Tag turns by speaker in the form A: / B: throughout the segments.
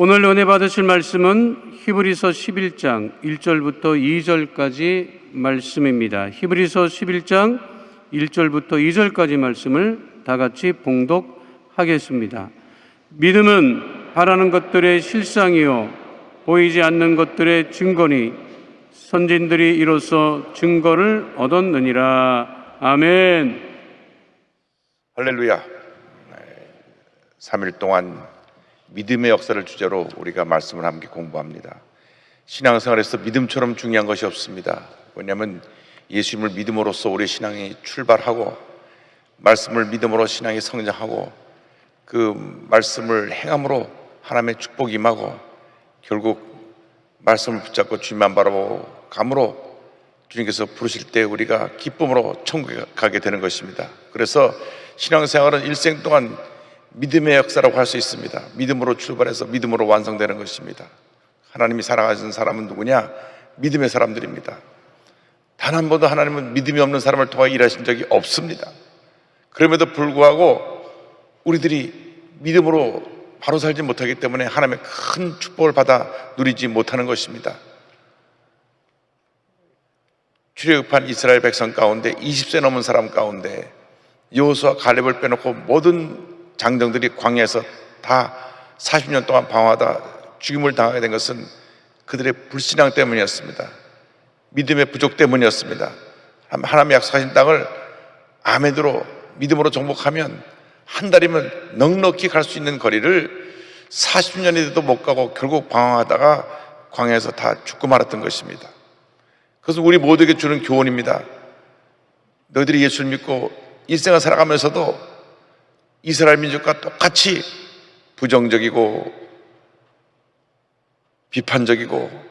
A: 오늘 은혜 받으실 말씀은 히브리서 11장 1절부터 2절까지 말씀입니다. 히브리서 11장 1절부터 2절까지 말씀을 다 같이 봉독하겠습니다. 믿음은 바라는 것들의 실상이요 보이지 않는 것들의 증거니 선진들이 이로써 증거를 얻었느니라. 아멘.
B: 할렐루야. 3일 동안 믿음의 역사를 주제로 우리가 말씀을 함께 공부합니다. 신앙생활에서 믿음처럼 중요한 것이 없습니다. 왜냐하면 예수님을 믿음으로써 우리 신앙이 출발하고 말씀을 믿음으로 신앙이 성장하고 그 말씀을 행함으로 하나님의 축복이 임하고 결국 말씀을 붙잡고 주님만 바라보고 감으로 주님께서 부르실 때 우리가 기쁨으로 천국에 가게 되는 것입니다. 그래서 신앙생활은 일생 동안 믿음의 역사라고 할 수 있습니다. 믿음으로 출발해서 믿음으로 완성되는 것입니다. 하나님이 사랑하시는 사람은 누구냐? 믿음의 사람들입니다. 단 한 번도 하나님은 믿음이 없는 사람을 통해 일하신 적이 없습니다. 그럼에도 불구하고 우리들이 믿음으로 바로 살지 못하기 때문에 하나님의 큰 축복을 받아 누리지 못하는 것입니다. 출애굽한 이스라엘 백성 가운데 20세 넘은 사람 가운데 여호수아 갈렙을 빼놓고 모든 장정들이 광야에서 다 40년 동안 방황하다 죽임을 당하게 된 것은 그들의 불신앙 때문이었습니다. 믿음의 부족 때문이었습니다. 하나님의 약속하신 땅을 아멘으로 믿음으로 정복하면 한 달이면 넉넉히 갈 수 있는 거리를 40년이 돼도 못 가고 결국 방황하다가 광야에서 다 죽고 말았던 것입니다. 그것은 우리 모두에게 주는 교훈입니다. 너희들이 예수를 믿고 일생을 살아가면서도 이스라엘 민족과 똑같이 부정적이고 비판적이고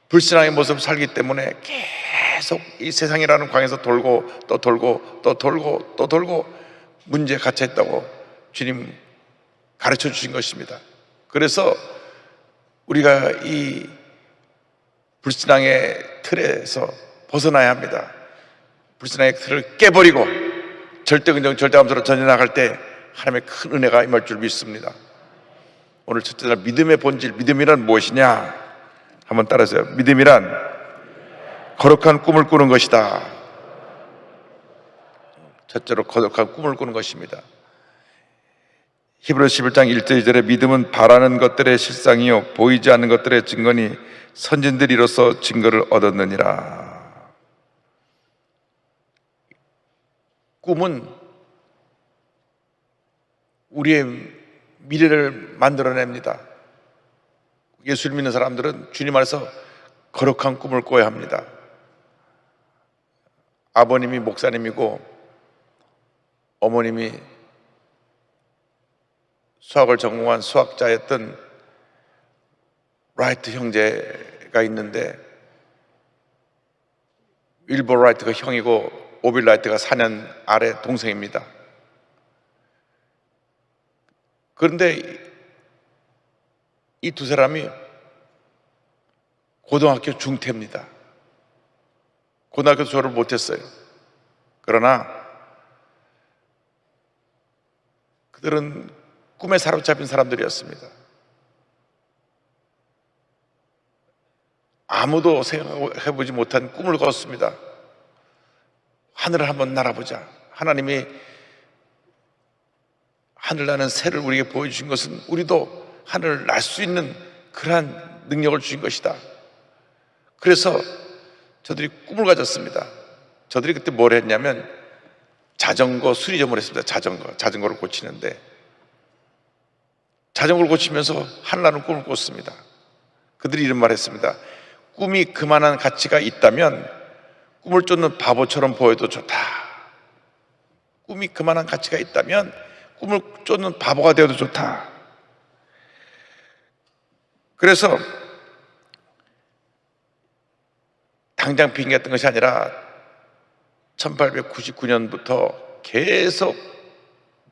B: 불신앙의 모습을 살기 때문에 계속 이 세상이라는 광에서 돌고 또 돌고 또 돌고 또 돌고 문제에 갇혀있다고 주님 가르쳐 주신 것입니다. 그래서 우리가 이 불신앙의 틀에서 벗어나야 합니다. 불신앙의 틀을 깨버리고 절대긍정 절대감사로 전해나갈 때 하나님의 큰 은혜가 임할 줄 믿습니다. 오늘 첫째 날 믿음의 본질, 믿음이란 무엇이냐? 한번 따라하세요. 믿음이란 거룩한 꿈을 꾸는 것이다. 첫째로 거룩한 꿈을 꾸는 것입니다. 히브리서 11장 1절 2절에 믿음은 바라는 것들의 실상이요 보이지 않는 것들의 증거니 선진들이 이로써 증거를 얻었느니라. 꿈은 우리의 미래를 만들어냅니다. 예수를 믿는 사람들은 주님 안에서 거룩한 꿈을 꿔야 합니다. 아버님이 목사님이고 어머님이 수학을 전공한 수학자였던 라이트 형제가 있는데 윌버 라이트가 형이고 오빌 라이트가 4년 아래 동생입니다. 그런데 이 두 사람이 고등학교 중퇴입니다. 고등학교 졸업을 못했어요. 그러나 그들은 꿈에 사로잡힌 사람들이었습니다. 아무도 생각해보지 못한 꿈을 꿨습니다. 하늘을 한번 날아보자. 하나님이 하늘 나는 새를 우리에게 보여주신 것은 우리도 하늘을 날 수 있는 그러한 능력을 주신 것이다. 그래서 저들이 꿈을 가졌습니다. 저들이 그때 뭘 했냐면 자전거 수리점을 했습니다. 자전거를 고치는데 자전거를 고치면서 하늘나는 꿈을 꿨습니다. 그들이 이런 말을 했습니다. 꿈이 그만한 가치가 있다면 꿈을 쫓는 바보처럼 보여도 좋다. 꿈이 그만한 가치가 있다면 꿈을 쫓는 바보가 되어도 좋다. 그래서 당장 비행했던 것이 아니라 1899년부터 계속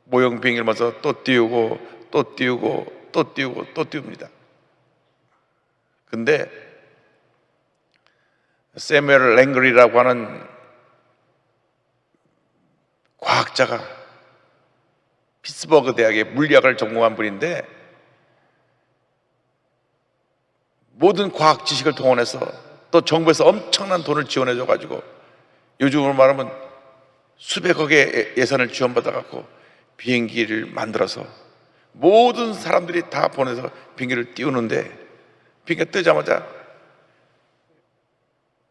B: 모형 비행기를 마서 또 띄우고 또 띄우고 또 띄우고 또 띄웁니다. 근데 세뮤얼 랭그리라고 하는 과학자가 피츠버그 대학의 물리학을 전공한 분인데 모든 과학 지식을 동원해서 또 정부에서 엄청난 돈을 지원해줘 가지고 요즘으로 말하면 수백억의 예산을 지원받아 갖고 비행기를 만들어서 모든 사람들이 다 보내서 비행기를 띄우는데 비행기가 뜨자마자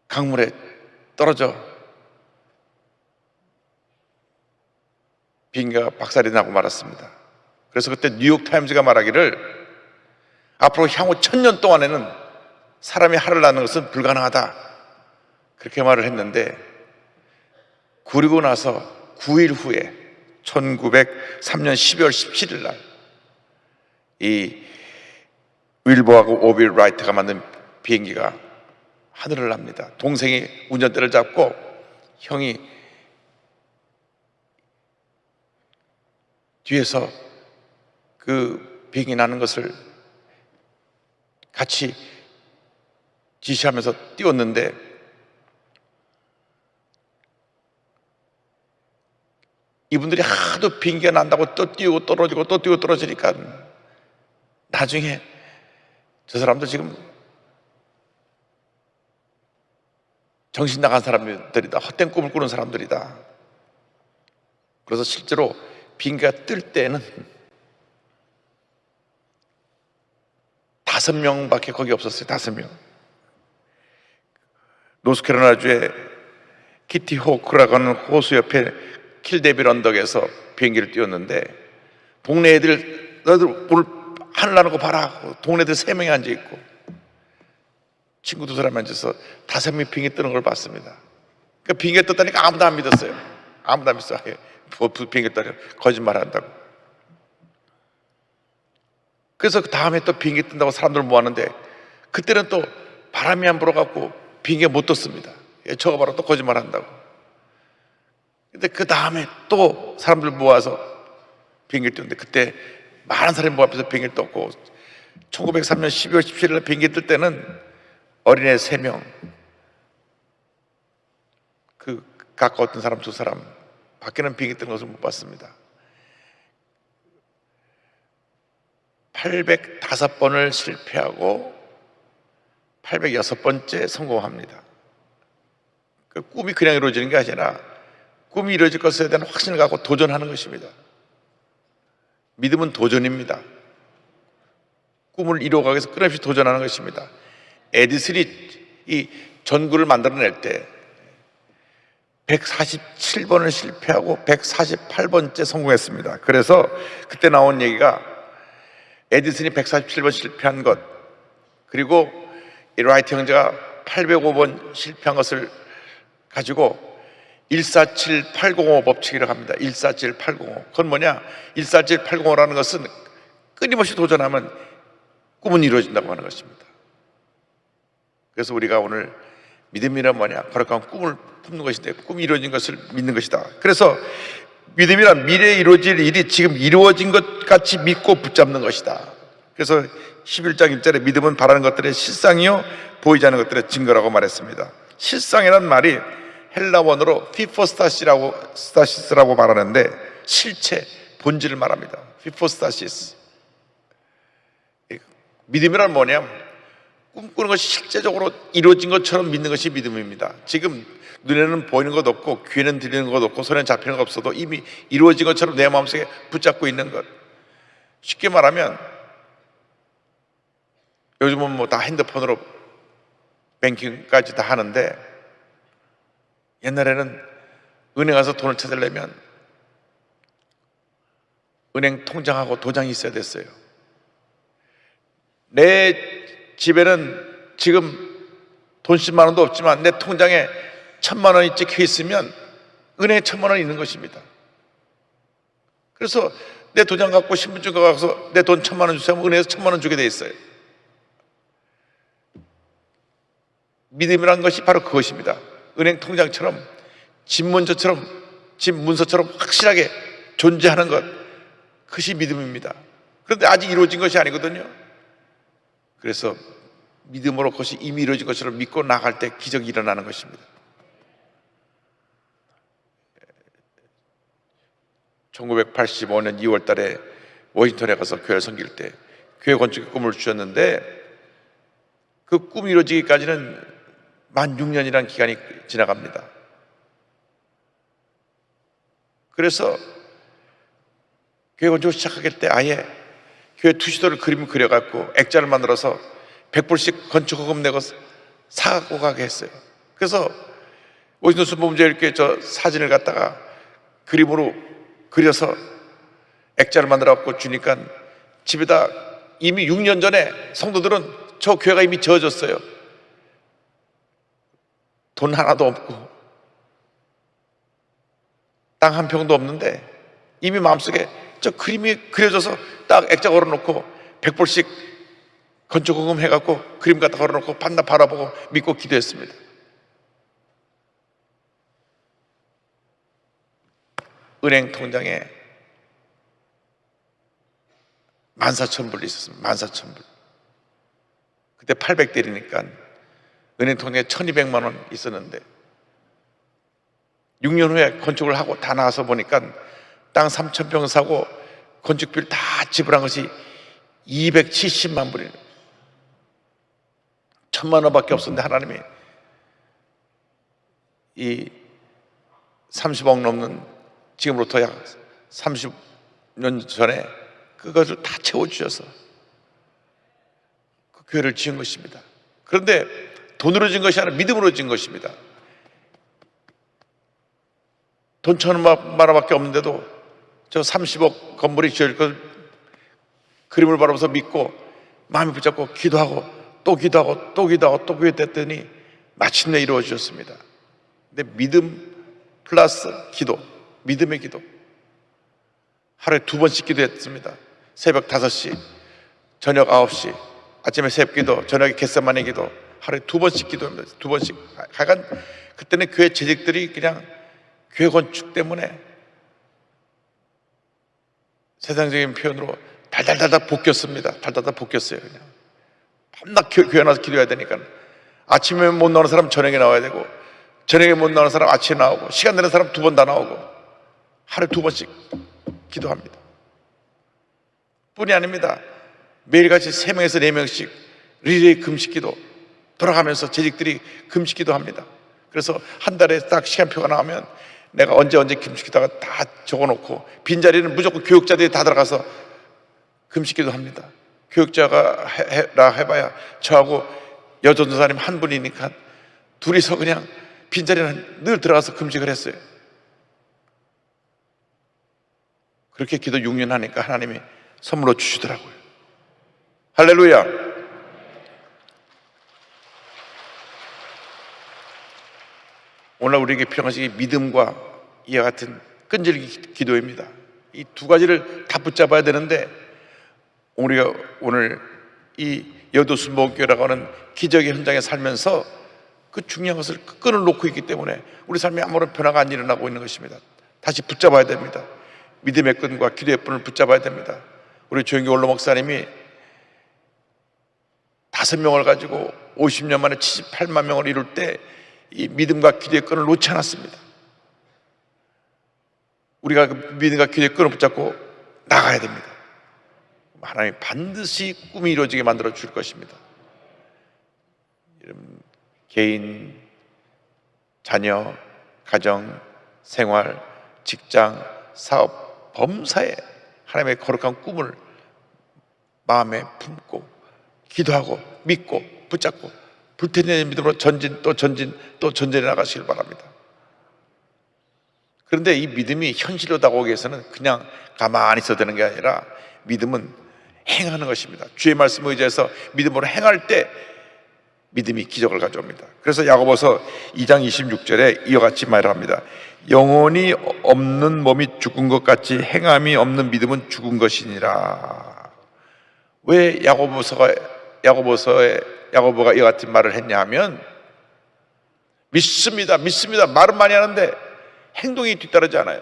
B: 강물에 떨어져 비행기가 박살이 나고 말았습니다. 그래서 그때 뉴욕타임즈가 말하기를 앞으로 향후 1000년 동안에는 사람이 하늘 나는 것은 불가능하다 그렇게 말을 했는데, 그리고 나서 9일 후에 1903년 12월 17일 날 이 윌버하고 오빌 라이트가 만든 비행기가 하늘을 납니다. 동생이 운전대를 잡고 형이 뒤에서 그 비행기 나는 것을 같이 지시하면서 띄웠는데, 이분들이 하도 비행기가 난다고 또 띄우고 떨어지고 또 띄우고 떨어지니까 나중에 저 사람들 지금 정신 나간 사람들이다, 헛된 꿈을 꾸는 사람들이다. 그래서 실제로 비행기가 뜰 때는 5명밖에 거기 없었어요. 5명. 노스캐롤라이나주의 키티 호크라고 하는 호수 옆에 킬데빌 언덕에서 비행기를 띄웠는데, 동네 애들 너희들 오늘 하늘 나는 거 봐라. 동네 애들 3명이 앉아있고 친구 2사람이 앉아서 5명이 비행기 뜨는 걸 봤습니다. 그러니까 비행기가 떴다니까 아무도 안 믿었어요. 아무도 안 믿었어요. 비행기 떠요. 거짓말 한다고. 그래서 그 다음에 또 비행기 뜬다고 사람들 모았는데, 그때는 또 바람이 안 불어갖고 비행기가 못 떴습니다. 저거 봐라, 또 거짓말 한다고. 근데 그 다음에 또 사람들 모아서 비행기를 떴는데, 그때 많은 사람이 모아서 비행기를 떴고, 1903년 12월 17일 날 비행기 뜰 때는 어린애 3명, 그 가까웠던 사람 2사람 밖에는 비행기 뜨는 것을 못 봤습니다. 805번을 실패하고 806번째 성공합니다. 그 꿈이 그냥 이루어지는 게 아니라 꿈이 이루어질 것에 대한 확신을 갖고 도전하는 것입니다. 믿음은 도전입니다. 꿈을 이루어가기 위해서 끊임없이 도전하는 것입니다. 에디슨이 이 전구를 만들어낼 때 147번을 실패하고 148번째 성공했습니다. 그래서 그때 나온 얘기가 에디슨이 147번 실패한 것, 그리고 이 라이트 형제가 805번 실패한 것을 가지고 147805 법칙이라고 합니다. 147805. 그건 뭐냐? 147805라는 것은 끊임없이 도전하면 꿈은 이루어진다고 하는 것입니다. 그래서 우리가 오늘 믿음이란 뭐냐? 거룩한 꿈을 품는 것인데, 꿈이 이루어진 것을 믿는 것이다. 그래서 믿음이란 미래에 이루어질 일이 지금 이루어진 것 같이 믿고 붙잡는 것이다. 그래서 11장 1절에 믿음은 바라는 것들의 실상이요 보이지 않는 것들의 증거라고 말했습니다. 실상이란 말이 헬라원어로 피포스타시스라고 말하는데, 실체, 본질을 말합니다. 피포스타시스. 믿음이란 뭐냐? 꿈꾸는 것이 실제적으로 이루어진 것처럼 믿는 것이 믿음입니다. 지금 눈에는 보이는 것 없고 귀에는 들리는 것 없고 손에는 잡히는 것 없어도 이미 이루어진 것처럼 내 마음속에 붙잡고 있는 것. 쉽게 말하면 요즘은 뭐 다 핸드폰으로 뱅킹까지 다 하는데, 옛날에는 은행 가서 돈을 찾으려면 은행 통장하고 도장이 있어야 됐어요. 내 집에는 지금 돈 10만 원도 없지만 내 통장에 1000만 원이 찍혀 있으면 은행에 1000만 원이 있는 것입니다. 그래서 내 도장 갖고 신분증 가서 내 돈 1000만 원 주세요 하면 은행에서 1000만 원 주게 돼 있어요. 믿음이라는 것이 바로 그것입니다. 은행 통장처럼 집 문서처럼 확실하게 존재하는 것, 그것이 믿음입니다. 그런데 아직 이루어진 것이 아니거든요. 그래서 믿음으로 그것이 이미 이루어진 것처럼 믿고 나갈 때 기적이 일어나는 것입니다. 1985년 2월 달에 워싱턴에 가서 교회를 섬길 때 교회 건축의 꿈을 주셨는데, 그 꿈이 이루어지기까지는 16년이라는 기간이 지나갑니다. 그래서 교회 건축을 시작할 때 아예 교회 투시도를 그림을 그려갖고 액자를 만들어서 100불씩 건축허금 내고 사갖고 가게 했어요. 그래서 오신도 순복음제일교회 저 사진을 갖다가 그림으로 그려서 액자를 만들어갖고 주니까 집에다 이미 6년 전에 성도들은 저 교회가 이미 지어졌어요. 돈 하나도 없고 땅 한 평도 없는데 이미 마음속에 저 그림이 그려져서 딱 액자 걸어놓고 100불씩 건축허금 해갖고 그림 갖다 걸어놓고 밤낮 바라보고 믿고 기도했습니다. 은행 통장에 14,000불이 있었습니다. 14,000불. 그때 800대리니까 은행 통장에 1,200만 원 있었는데 6년 후에 건축을 하고 다 나와서 보니까 땅 3,000평 사고 건축비를 다 지불한 것이 270만 불이에요. 1,000만 원밖에 없었는데 하나님이 이 30억 넘는 지금으로부터 약 30년 전에 그것을 다 채워주셔서 그 교회를 지은 것입니다. 그런데 돈으로 지은 것이 아니라 믿음으로 지은 것입니다. 돈 1,000만 원밖에 없는데도 저 30억 건물이 지을 걸 그림을 바라보면서 믿고 마음이 붙잡고 기도하고 또 기도하고 또 기도하고 또 기도했더니 마침내 이루어지셨습니다. 근데 믿음 플러스 기도, 믿음의 기도. 하루에 2번씩 기도했습니다. 새벽 5시, 저녁 9시, 아침에 새벽 기도, 저녁에 겟세마네 기도. 하루에 2번씩 기도합니다. 2번씩. 하여간 그때는 교회 재직들이 그냥 교회 건축 때문에 세상적인 표현으로 달달달달 볶였습니다. 달달달 볶였어요. 그냥 밤낮 교회 나와서 기도해야 되니까 아침에 못 나오는 사람 저녁에 나와야 되고 저녁에 못 나오는 사람 아침에 나오고 시간 되는 사람 2번 다 나오고 하루에 2번씩 기도합니다. 뿐이 아닙니다. 매일같이 3명에서 4명씩 리레이 금식기도 돌아가면서 재직들이 금식기도 합니다. 그래서 한 달에 딱 시간표가 나오면 내가 언제 금식기도가 다 적어놓고 빈자리는 무조건 교육자들이 다 들어가서 금식기도 합니다. 교육자가 해봐야 저하고 여전도사님 한 분이니까 둘이서 그냥 빈자리는 늘 들어가서 금식을 했어요. 그렇게 기도 6년 하니까 하나님이 선물로 주시더라고요. 할렐루야. 오늘 우리에게 필요한 것이 믿음과 이와 같은 끈질기 기도입니다. 이 두 가지를 다 붙잡아야 되는데 우리가 오늘 이 여도순복음교회라고 하는 기적의 현장에 살면서 그 중요한 것을 끈을 놓고 있기 때문에 우리 삶에 아무런 변화가 안 일어나고 있는 것입니다. 다시 붙잡아야 됩니다. 믿음의 끈과 기도의 끈을 붙잡아야 됩니다. 우리 조영기 원로 목사님이 5명을 가지고 50년 만에 78만 명을 이룰 때 이 믿음과 기도의 끈을 놓지 않았습니다. 우리가 그 믿음과 기도의 끈을 붙잡고 나가야 됩니다. 하나님이 반드시 꿈이 이루어지게 만들어 줄 것입니다. 개인, 자녀, 가정, 생활, 직장, 사업, 범사에 하나님의 거룩한 꿈을 마음에 품고 기도하고 믿고 붙잡고 불태는 믿음으로 전진 또 전진 또 전진해 나가시길 바랍니다. 그런데 이 믿음이 현실로 다가오기 위해서는 그냥 가만히 있어야 되는 게 아니라 믿음은 행하는 것입니다. 주의 말씀을 의지해서 믿음으로 행할 때 믿음이 기적을 가져옵니다. 그래서 야고보서 2장 26절에 이와 같이 말을 합니다. 영혼이 없는 몸이 죽은 것 같이 행함이 없는 믿음은 죽은 것이니라. 왜 야고보가 이와 같은 말을 했냐 하면 믿습니다 말은 많이 하는데 행동이 뒤따르지 않아요.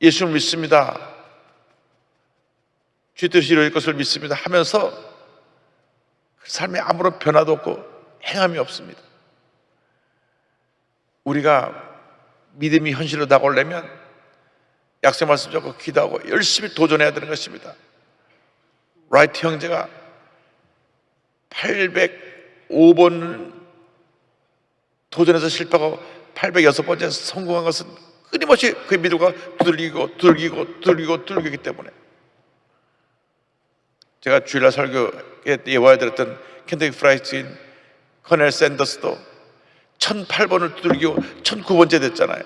B: 예수를 믿습니다, 주의 뜻이 이루어질 것을 믿습니다 하면서 삶에 아무런 변화도 없고 행함이 없습니다. 우리가 믿음이 현실로 다가오려면 약속 말씀 잡고 기도하고 열심히 도전해야 되는 것입니다. 라이트 형제가 805번 도전해서 실패하고 806번째 성공한 것은 끊임없이 그의 믿음과 두들기기 때문에. 제가 주일날 설교에 예화에 들었던 켄터키 프라이드 커넬 샌더스도 1008번을 두들기고 1009번째 됐잖아요.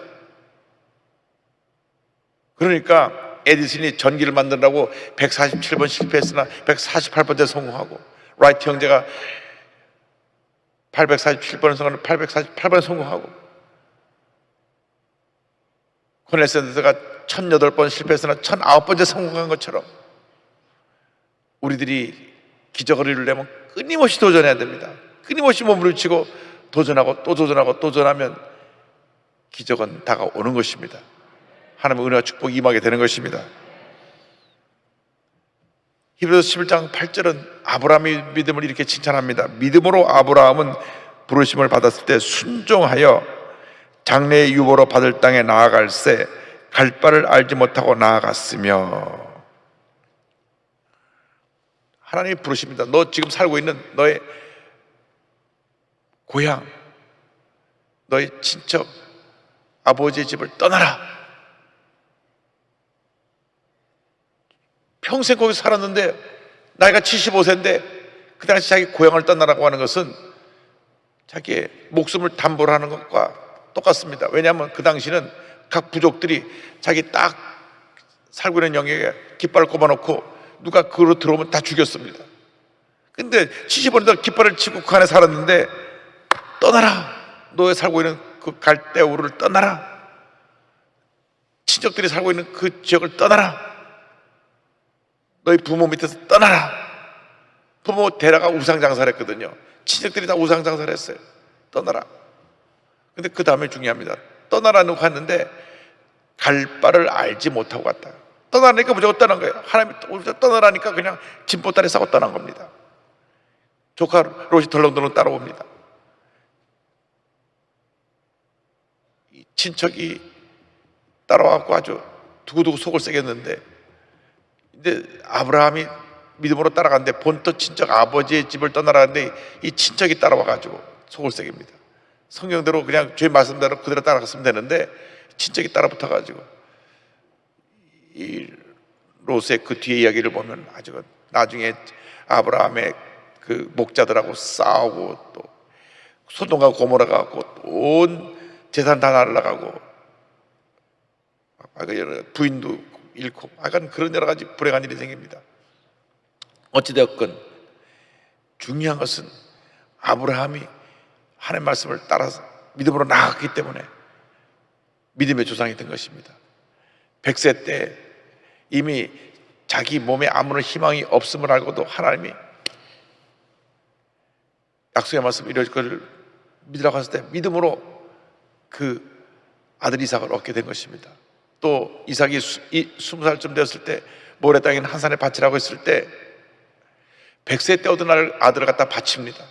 B: 그러니까 에디슨이 전기를 만들라고 147번 실패했으나 148번째 성공하고, 라이트 형제가 847번을 성공하는 848번에 성공하고, 코넬 샌더스가 1008번 실패했으나 1009번째 성공한 것처럼 우리들이 기적을 이루려면 끊임없이 도전해야 됩니다. 끊임없이 몸을 치고 도전하고 또 도전하고 또 도전하면 기적은 다가오는 것입니다. 하나님의 은혜와 축복이 임하게 되는 것입니다. 히브리서 11장 8절은 아브라함의 믿음을 이렇게 칭찬합니다. 믿음으로 아브라함은 부르심을 받았을 때 순종하여 장래의 유보로 받을 땅에 나아갈새 갈 바를 알지 못하고 나아갔으며. 하나님이 부르십니다. 너 지금 살고 있는 너의 고향, 너의 친척, 아버지의 집을 떠나라. 평생 거기 살았는데 나이가 75세인데 그 당시 자기 고향을 떠나라고 하는 것은 자기의 목숨을 담보로 하는 것과 똑같습니다. 왜냐하면 그 당시는 각 부족들이 자기 딱 살고 있는 영역에 깃발을 꼽아놓고 누가 그로 들어오면 다 죽였습니다. 근데 70원에다 깃발을 치고 그 안에 살았는데 떠나라. 너의 살고 있는 그 갈대우를 떠나라. 친척들이 살고 있는 그 지역을 떠나라. 너희 부모 밑에서 떠나라. 부모 데려가 우상장사를 했거든요. 친척들이 다 우상장사를 했어요. 떠나라. 근데 그 다음에 중요합니다. 떠나라는 거 갔는데 갈 바를 알지 못하고 갔다. 떠나니까 무조건 떠난 거예요. 하나님이 떠나라니까 그냥 짐보따리 싸고 떠난 겁니다. 조카 롯이 덜렁덜렁 따라옵니다. 친척이 따라와갖고 아주 두고두고 속을 새겼는데, 근데 아브라함이 믿음으로 따라갔는데 본토 친척 아버지의 집을 떠나라는데 이 친척이 따라와가지고 속을 새깁니다. 성경대로 그냥 주의 말씀대로 그대로 따라갔으면 되는데 친척이 따라붙어가지고 이 롯의 그 뒤에 이야기를 보면 아주 나중에 아브라함의 그 목자들하고 싸우고 또 소돔과 고모라 가고 온 재산 다 날라가고 부인도 잃고 약간 그런 여러 가지 불행한 일이 생깁니다. 어찌되었건 중요한 것은 아브라함이 하나님의 말씀을 따라서 믿음으로 나아갔기 때문에 믿음의 조상이 된 것입니다. 100세 때 이미 자기 몸에 아무런 희망이 없음을 알고도 하나님이 약속의 말씀 이룰 것을 믿으라고 했을 때 믿음으로 그 아들 이삭을 얻게 된 것입니다. 또 이삭이 20살쯤 되었을 때 모래 땅에 한 산에 바치라고 했을 때 100세 때 얻은 아들을 갖다 바칩니다.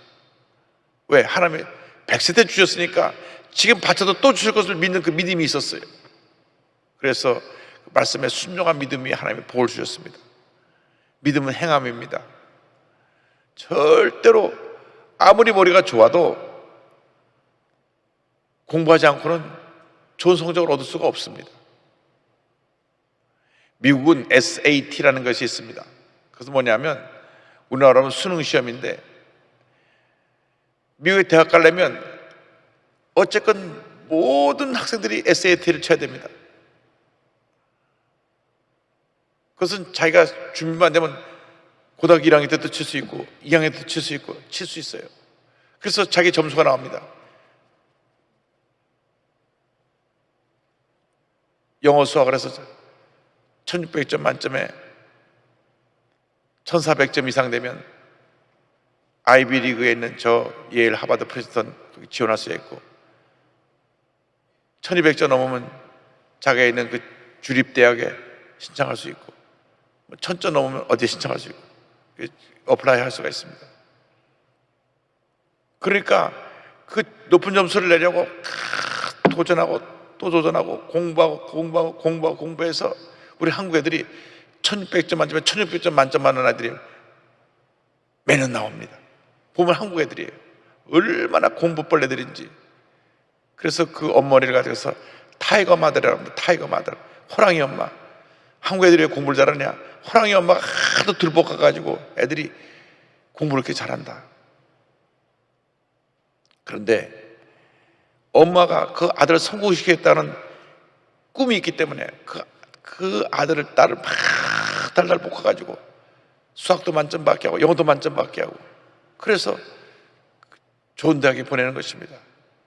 B: 왜? 하나님이 100세 때 주셨으니까 지금 바쳐도 또 주실 것을 믿는 그 믿음이 있었어요. 그래서 그 말씀에 순종한 믿음이 하나님이 복을 주셨습니다. 믿음은 행함입니다. 절대로 아무리 머리가 좋아도 공부하지 않고는 좋은 성적을 얻을 수가 없습니다. 미국은 SAT라는 것이 있습니다. 그것은 뭐냐면 우리나라는 수능 시험인데 미국에 대학 가려면 어쨌건 모든 학생들이 SAT를 쳐야 됩니다. 그것은 자기가 준비만 되면 고등학교 1학년 때도 칠 수 있고 2학년 때도 칠 수 있고 칠 수 있어요. 그래서 자기 점수가 나옵니다. 영어 수학을 해서 1600점 만점에 1400점 이상 되면 아이비리그에 있는 저 예일 하버드 프린스턴 지원할 수 있고 1200점 넘으면 자기가 있는 그 주립대학에 신청할 수 있고 1000점 넘으면 어디에 신청할 수 있고 어플라이 할 수가 있습니다. 그러니까 그 높은 점수를 내려고 도전하고 또 도전하고 공부해서 우리 한국 애들이 1600점 만점에 1600점 만점 받는 아이들이 매년 나옵니다. 보면 한국 애들이에요. 얼마나 공부벌레들인지. 그래서 그 엄머리를 가져서 타이거 마더라고 합니다. 타이거 마더, 호랑이 엄마. 한국 애들이 왜 공부를 잘하냐? 호랑이 엄마가 하도 들볶아가지고 애들이 공부를 이렇게 잘한다. 그런데 엄마가 그 아들을 성공시키겠다는 꿈이 있기 때문에 그 아들을, 딸을 막 달달 볶아가지고 수학도 만점 받게 하고 영어도 만점 받게 하고, 그래서 좋은 대학에 보내는 것입니다.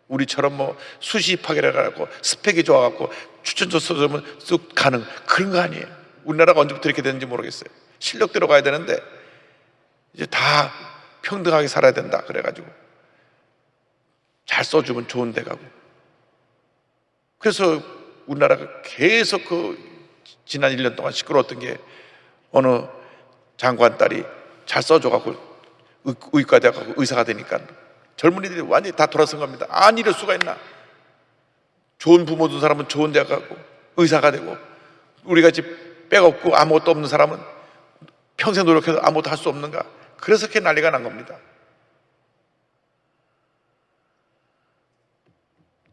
B: 우리처럼 뭐 수시 파괴라고 스펙이 좋아갖고 추천서 써주면 쑥 가는 그런 거 아니에요. 우리나라가 언제부터 이렇게 됐는지 모르겠어요. 실력대로 가야 되는데 이제 다 평등하게 살아야 된다 그래가지고 잘 써주면 좋은 데 가고. 그래서 우리나라가 계속 지난 1년 동안 시끄러웠던 게, 어느 장관 딸이 잘 써줘갖고 의과대 가고 의사가 되니까 젊은이들이 완전히 다 돌아선 겁니다. 아니, 이럴 수가 있나? 좋은 부모 둔 사람은 좋은 대학 가고 의사가 되고, 우리같이 빼없고 아무것도 없는 사람은 평생 노력해도 아무것도 할 수 없는가? 그래서 그렇게 난리가 난 겁니다.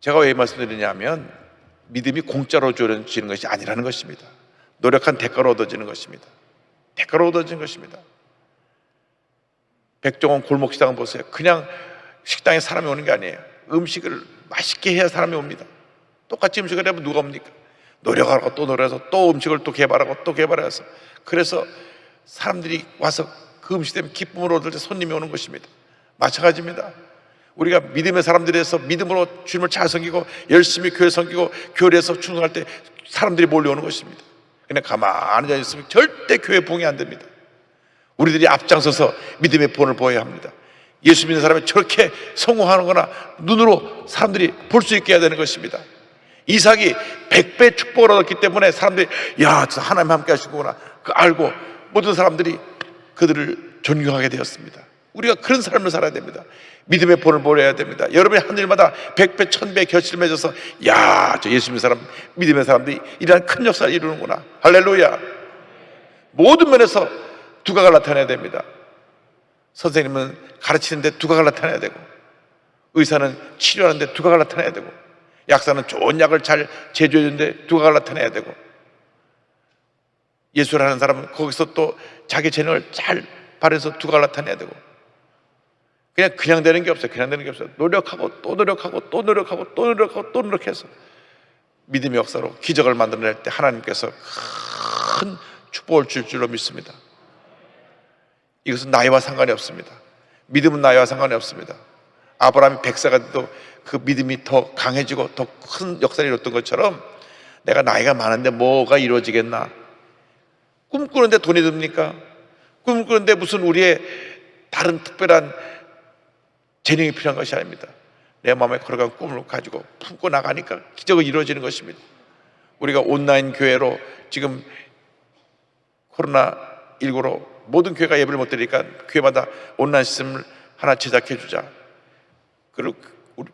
B: 제가 왜 말씀드리냐면, 믿음이 공짜로 주어지는 것이 아니라는 것입니다. 노력한 대가로 얻어지는 것입니다. 대가로 얻어지는 것입니다. 백종원 골목식당 보세요. 그냥 식당에 사람이 오는 게 아니에요. 음식을 맛있게 해야 사람이 옵니다. 똑같이 음식을 하면 누가 옵니까? 노력하고 또 노력해서 또 음식을 또 개발하고 또 개발해서, 그래서 사람들이 와서 그 음식 때문에 기쁨을 얻을 때 손님이 오는 것입니다. 마찬가지입니다. 우리가 믿음의 사람들에서 믿음으로 주님을 잘 섬기고 열심히 교회 섬기고 교회에서 충성할 때 사람들이 몰려오는 것입니다. 그냥 가만히 앉아있으면 절대 교회 부흥이 안 됩니다. 우리들이 앞장서서 믿음의 본을 보여야 합니다. 예수 믿는 사람이 저렇게 성공하는 거나 눈으로 사람들이 볼 수 있게 해야 되는 것입니다. 이삭이 100배 축복을 얻었기 때문에 사람들이, 야, 저 하나님 함께 하시구나, 그 알고 모든 사람들이 그들을 존경하게 되었습니다. 우리가 그런 삶을 살아야 됩니다. 믿음의 본을 보여야 됩니다. 여러분이 한 일마다 100배, 1000배 결실을 맺어서, 야, 저 예수 믿는 사람, 믿음의 사람들이 이러한 큰 역사를 이루는구나. 할렐루야. 모든 면에서 두각을 나타내야 됩니다. 선생님은 가르치는데 두각을 나타내야 되고, 의사는 치료하는데 두각을 나타내야 되고, 약사는 좋은 약을 잘 제조해주는데 두각을 나타내야 되고, 예술을 하는 사람은 거기서 또 자기 재능을 잘 발휘해서 두각을 나타내야 되고, 그냥 되는 게 없어요. 그냥 되는 게 없어요. 노력하고 또 노력하고 또 노력하고 또 노력하고 또 노력해서 믿음의 역사로 기적을 만들어낼 때 하나님께서 큰 축복을 줄 줄로 믿습니다. 이것은 나이와 상관이 없습니다. 믿음은 나이와 상관이 없습니다. 아브라함이 100세가 돼도 그 믿음이 더 강해지고 더 큰 역사를 이뤘던 것처럼, 내가 나이가 많은데 뭐가 이루어지겠나? 꿈꾸는데 돈이 듭니까? 꿈꾸는데 무슨 우리의 다른 특별한 재능이 필요한 것이 아닙니다. 내 마음에 걸어간 꿈을 가지고 품고 나가니까 기적이 이루어지는 것입니다. 우리가 온라인 교회로 지금 코로나19로 모든 교회가 예배를 못 드리니까 교회마다 온라인 시스템을 하나 제작해 주자. 그리고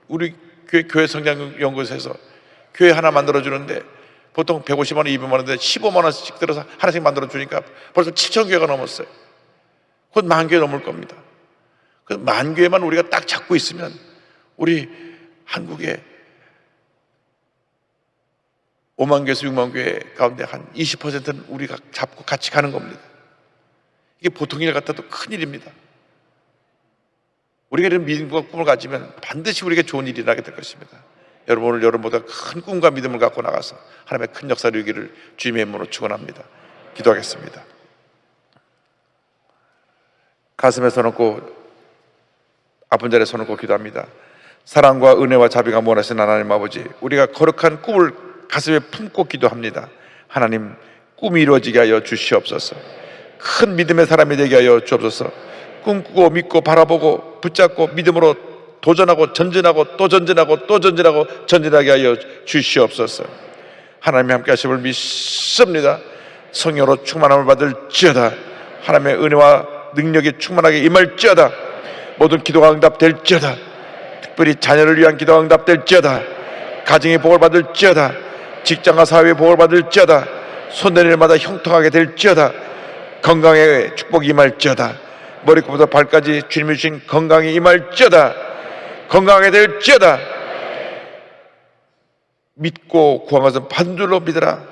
B: 우리 교회 성장연구소에서 교회 하나 만들어 주는데 보통 150만 원, 200만 원인데 15만 원씩 들어서 하나씩 만들어 주니까 벌써 7천 교회가 넘었어요. 곧 10,000교회 넘을 겁니다. 그 10,000교회만 우리가 딱 잡고 있으면 우리 한국에 5만 교회에서 6만 교회 가운데 한 20%는 우리가 잡고 같이 가는 겁니다. 이게 보통 일 같아도 큰 일입니다. 우리가 이런 믿음과 꿈을 가지면 반드시 우리에게 좋은 일이 일어나게 될 것입니다. 여러분, 오늘 여러분보다 큰 꿈과 믿음을 갖고 나가서 하나님의 큰 역사를 이루기를 주님의 이름으로 축원합니다. 기도하겠습니다. 가슴에 손 얹고 아픈 자리에 손 얹고 기도합니다. 사랑과 은혜와 자비가 원하시는 하나님 아버지, 우리가 거룩한 꿈을 가슴에 품고 기도합니다. 하나님, 꿈이 이루어지게 하여 주시옵소서. 큰 믿음의 사람이 되게 하여 주옵소서. 꿈꾸고 믿고 바라보고 붙잡고 믿음으로 도전하고 전진하고 또 전진하고 또 전진하고 전진하게 하여 주시옵소서. 하나님이 함께 하심을 믿습니다. 성령으로 충만함을 받을지어다. 하나님의 은혜와 능력이 충만하게 임할지어다. 모든 기도가 응답될지어다. 특별히 자녀를 위한 기도가 응답될지어다. 가정의 복을 받을지어다. 직장과 사회의 복을 받을지어다. 손대는 일마다 형통하게 될지어다. 건강의 축복이 임할지어다. 머리끝부터 발까지 주님이 주신 건강이 임할지어다. 건강하게 될지어다. 믿고 구한 것은 받은 줄로 믿으라.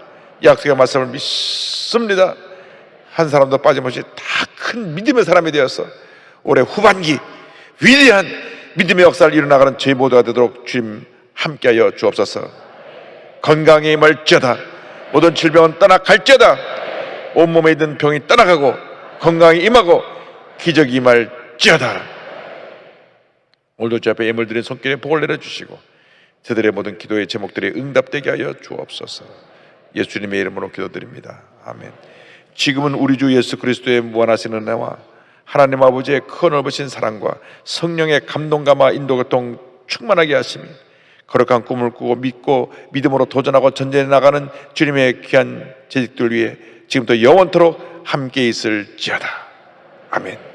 B: 약속의 말씀을 믿습니다. 한 사람도 빠짐없이 다 큰 믿음의 사람이 되어서 올해 후반기 위대한 믿음의 역사를 이뤄나가는 저희 모두가 되도록 주님 함께하여 주옵소서. 건강이 임할지어다. 모든 질병은 떠나갈지어다. 온몸에 있는 병이 떠나가고 건강이 임하고 기적이 임할지어다. 오늘도 주 앞에 예물 드린 손길에 복을 내려주시고 저들의 모든 기도의 제목들이 응답되게 하여 주옵소서. 예수님의 이름으로 기도드립니다. 아멘. 지금은 우리 주 예수 그리스도의 무한하신 은혜와 하나님 아버지의 큰 넓으신 사랑과 성령의 감동감화 인도교통 충만하게 하심이 거룩한 꿈을 꾸고 믿고 믿음으로 도전하고 전진해 나가는 주님의 귀한 재직들 위해 지금부터 영원토록 함께 있을지어다. 아멘.